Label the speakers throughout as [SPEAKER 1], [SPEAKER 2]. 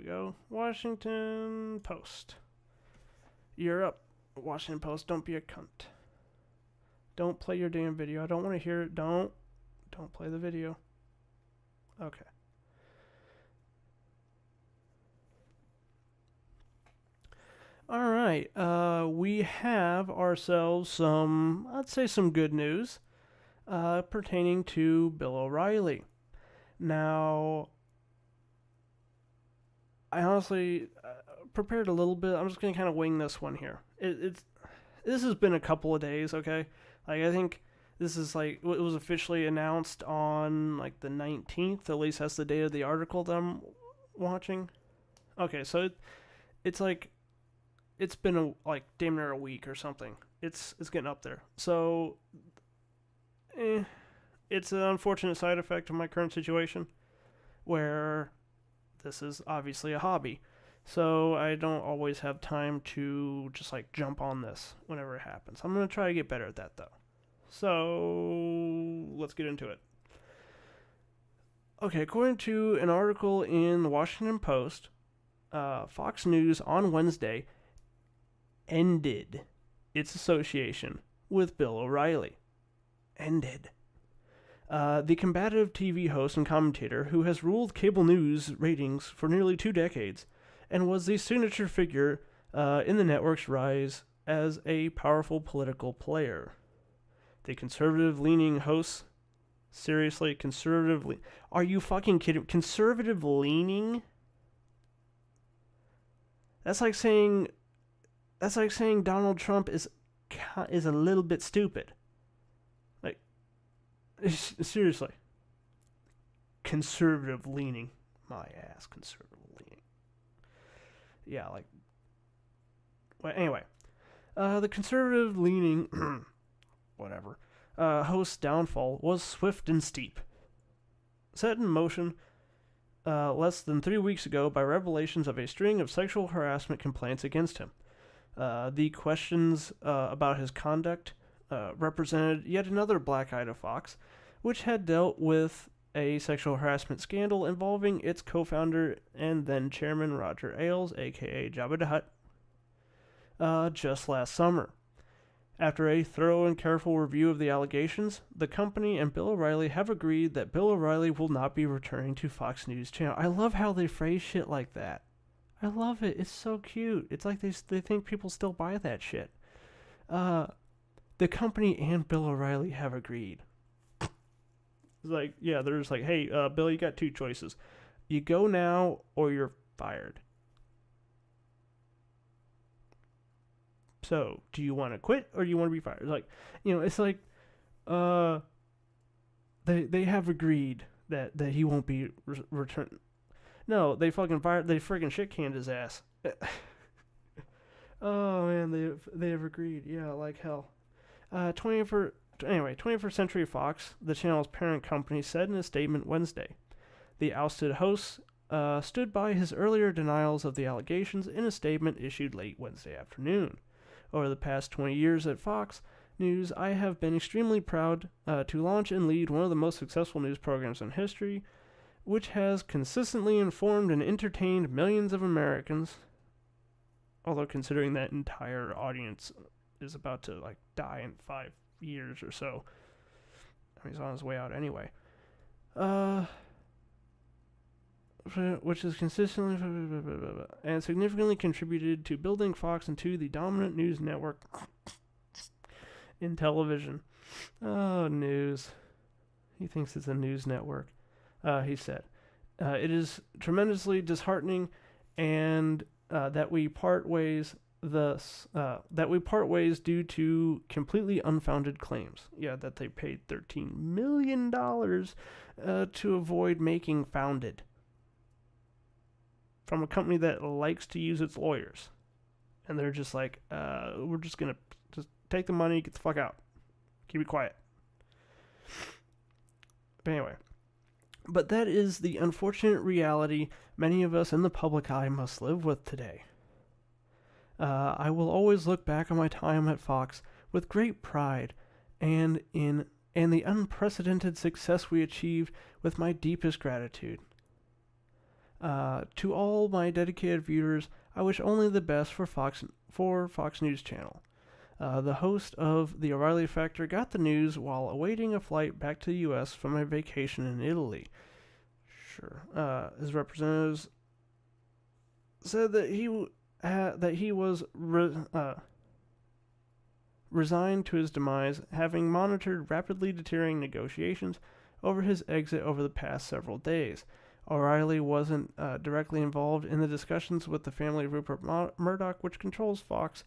[SPEAKER 1] we go. Washington Post. You're up. Washington Post, don't be a cunt. Don't play your damn video. I don't want to hear it. Don't play the video. Okay. All right. We have ourselves some, I'd say some good news pertaining to Bill O'Reilly. Now, I honestly prepared a little bit. I'm just going to kind of wing this one here. This has been a couple of days, okay? Like, I think this is like, it was officially announced on like the 19th, at least that's the date of the article that I'm watching. Okay, so it's like, it's been like damn near a week or something. It's getting up there. So, it's an unfortunate side effect of my current situation, where this is obviously a hobby. So I don't always have time to just like jump on this whenever it happens. I'm going to try to get better at that though. So let's get into it. Okay, according to an article in the Washington Post, Fox News on Wednesday ended its association with Bill O'Reilly. Ended. The combative TV host and commentator who has ruled cable news ratings for nearly 2 decades and was the signature figure in the network's rise as a powerful political player. The conservative-leaning host... Seriously, conservative... Are you fucking kidding? Conservative-leaning? That's like saying Donald Trump is a little bit stupid. Like, seriously. Conservative-leaning. My ass, conservative-leaning. Yeah, like... Well, anyway. The conservative-leaning... whatever. Host's downfall was swift and steep. Set in motion less than 3 weeks ago by revelations of a string of sexual harassment complaints against him. The questions about his conduct represented yet another black eye to Fox, which had dealt with a sexual harassment scandal involving its co-founder and then chairman Roger Ailes, aka Jabba the Hutt, just last summer. After a thorough and careful review of the allegations, the company and Bill O'Reilly have agreed that Bill O'Reilly will not be returning to Fox News Channel. I love how they phrase shit like that. I love it. It's so cute. It's like they think people still buy that shit. The company and Bill O'Reilly have agreed. It's like, yeah, they're just like, hey, Bill, you got 2 choices. You go now or you're fired. So, do you want to quit or do you want to be fired? It's like, it's like, they have agreed that he won't be returned. No, they fucking fired. They friggin' shit canned his ass. Oh man, they have agreed. Yeah, like hell. 21st Century Fox, the channel's parent company, said in a statement Wednesday, the ousted host stood by his earlier denials of the allegations in a statement issued late Wednesday afternoon. Over the past 20 years at Fox News, I have been extremely proud to launch and lead one of the most successful news programs in history, which has consistently informed and entertained millions of Americans. Although considering that entire audience is about to like die in 5 years or so, I mean, he's on his way out anyway. Which is consistently and significantly contributed to building Fox into the dominant news network in television. Oh, news. He thinks it's a news network. He said, it is tremendously disheartening and that we part ways due to completely unfounded claims. Yeah, that they paid $13 million to avoid making founded. From a company that likes to use its lawyers. And they're just like, we're just going to just take the money, get the fuck out. Keep it quiet. But anyway. But that is the unfortunate reality many of us in the public eye must live with today. I will always look back on my time at Fox with great pride and the unprecedented success we achieved with my deepest gratitude. To all my dedicated viewers, I wish only the best for Fox News Channel. The host of The O'Reilly Factor got the news while awaiting a flight back to the U.S. from a vacation in Italy. Sure. His representatives said that he was resigned to his demise, having monitored rapidly deteriorating negotiations over his exit over the past several days. O'Reilly wasn't directly involved in the discussions with the family of Rupert Murdoch, which controls Fox,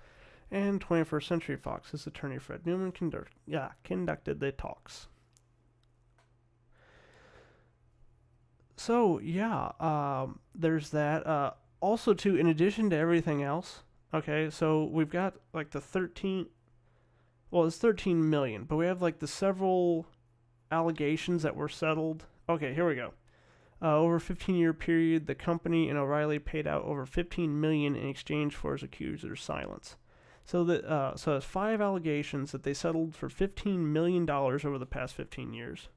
[SPEAKER 1] and 21st Century Fox. His attorney Fred Newman conducted the talks. So, yeah, there's that. Also, too, in addition to everything else, okay, so we've got, like, it's 13 million, but we have, like, the several allegations that were settled. Okay, here we go. Over a 15-year period, the company and O'Reilly paid out over $15 million in exchange for his accuser's silence. So there's 5 allegations that they settled for $15 million over the past 15 years.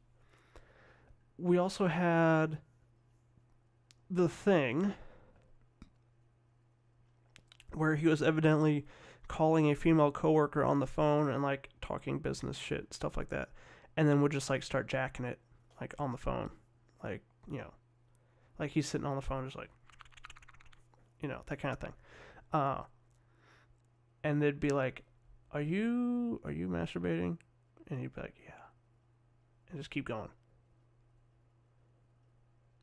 [SPEAKER 1] We also had the thing where he was evidently calling a female coworker on the phone and, like, talking business shit, stuff like that, and then would just, like, start jacking it, like, on the phone, like, you know, like he's sitting on the phone just like, you know, that kind of thing. And they'd be like, are you masturbating? And he'd be like, yeah. And just keep going.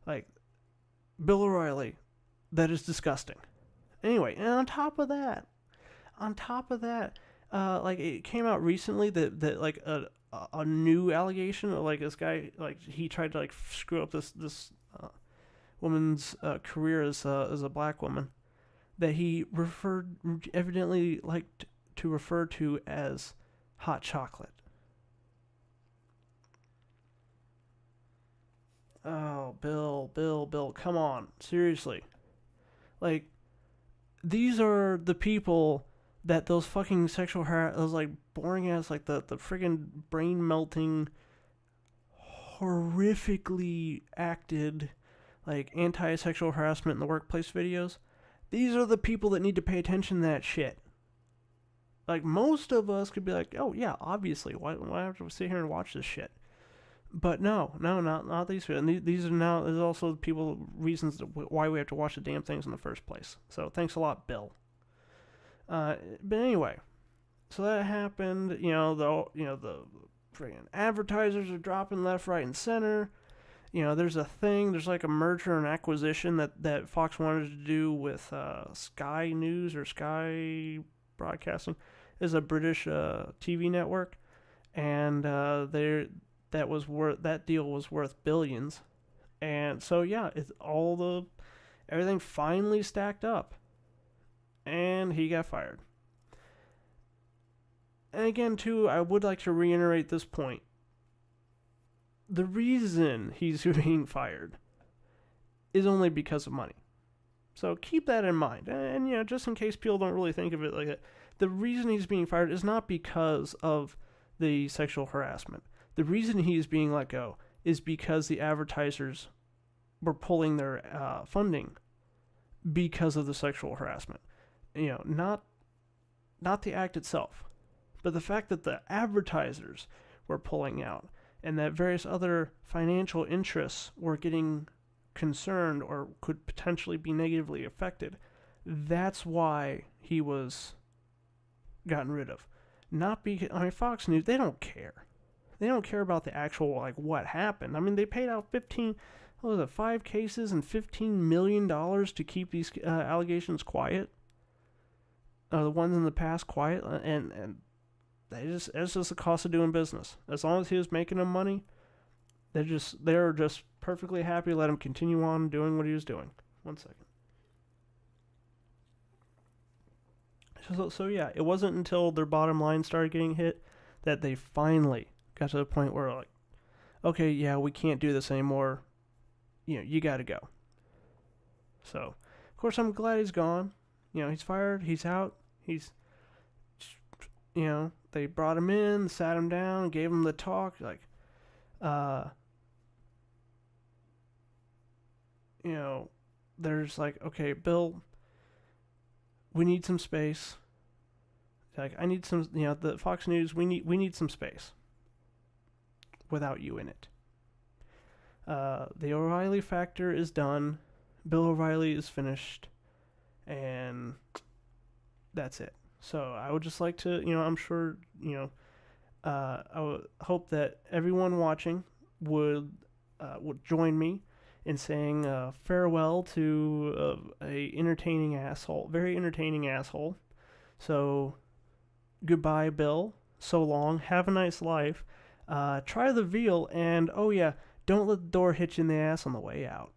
[SPEAKER 1] Like, Bill O'Reilly, that is disgusting. Anyway, and on top of that, like, it came out recently that like a new allegation, or like this guy, like, he tried to, like, screw up this woman's career as a black woman, that he evidently liked to refer to as hot chocolate. Oh, Bill, come on, seriously. Like, these are the people that those fucking sexual those, like, boring ass, like, the friggin' brain melting, horrifically acted, like, anti-sexual harassment in the workplace videos. These are the people that need to pay attention to that shit. Like, most of us could be like, oh yeah, obviously, why have to sit here and watch this shit? But no, not these people. And these are now, there's also reasons why we have to watch the damn things in the first place. So thanks a lot, Bill. But anyway, so that happened. The freaking advertisers are dropping left, right, and center. There's like a merger and acquisition that Fox wanted to do with Sky News or Sky Broadcasting, is a British TV network, and that deal was worth billions. And so yeah, everything finally stacked up, and he got fired. And again, too, I would like to reiterate this point. The reason he's being fired is only because of money. So keep that in mind. And just in case people don't really think of it like that, the reason he's being fired is not because of the sexual harassment. The reason he's being let go is because the advertisers were pulling their funding because of the sexual harassment. Not the act itself, but the fact that the advertisers were pulling out, and that various other financial interests were getting concerned or could potentially be negatively affected. That's why he was gotten rid of. Not because, Fox News, they don't care. They don't care about the actual, like, what happened. They paid out 5 cases and $15 million to keep these allegations quiet. The ones in the past quiet, and it's just the cost of doing business. As long as he was making them money, they're just perfectly happy to let him continue on doing what he was doing. 1 second. So yeah, it wasn't until their bottom line started getting hit that they finally got to the point where, like, okay, yeah, we can't do this anymore. You got to go. So, of course, I'm glad he's gone. He's fired. He's out. They brought him in, sat him down, gave him the talk, like, there's like, okay, Bill, we need some space. Like, I need some, the Fox News, we need some space without you in it. The O'Reilly factor is done. Bill O'Reilly is finished. And that's it. So I would just like to, I'm sure, I would hope that everyone watching would join me in saying farewell to a entertaining asshole, very entertaining asshole. So goodbye, Bill. So long. Have a nice life. Try the veal, and oh yeah, don't let the door hit you in the ass on the way out.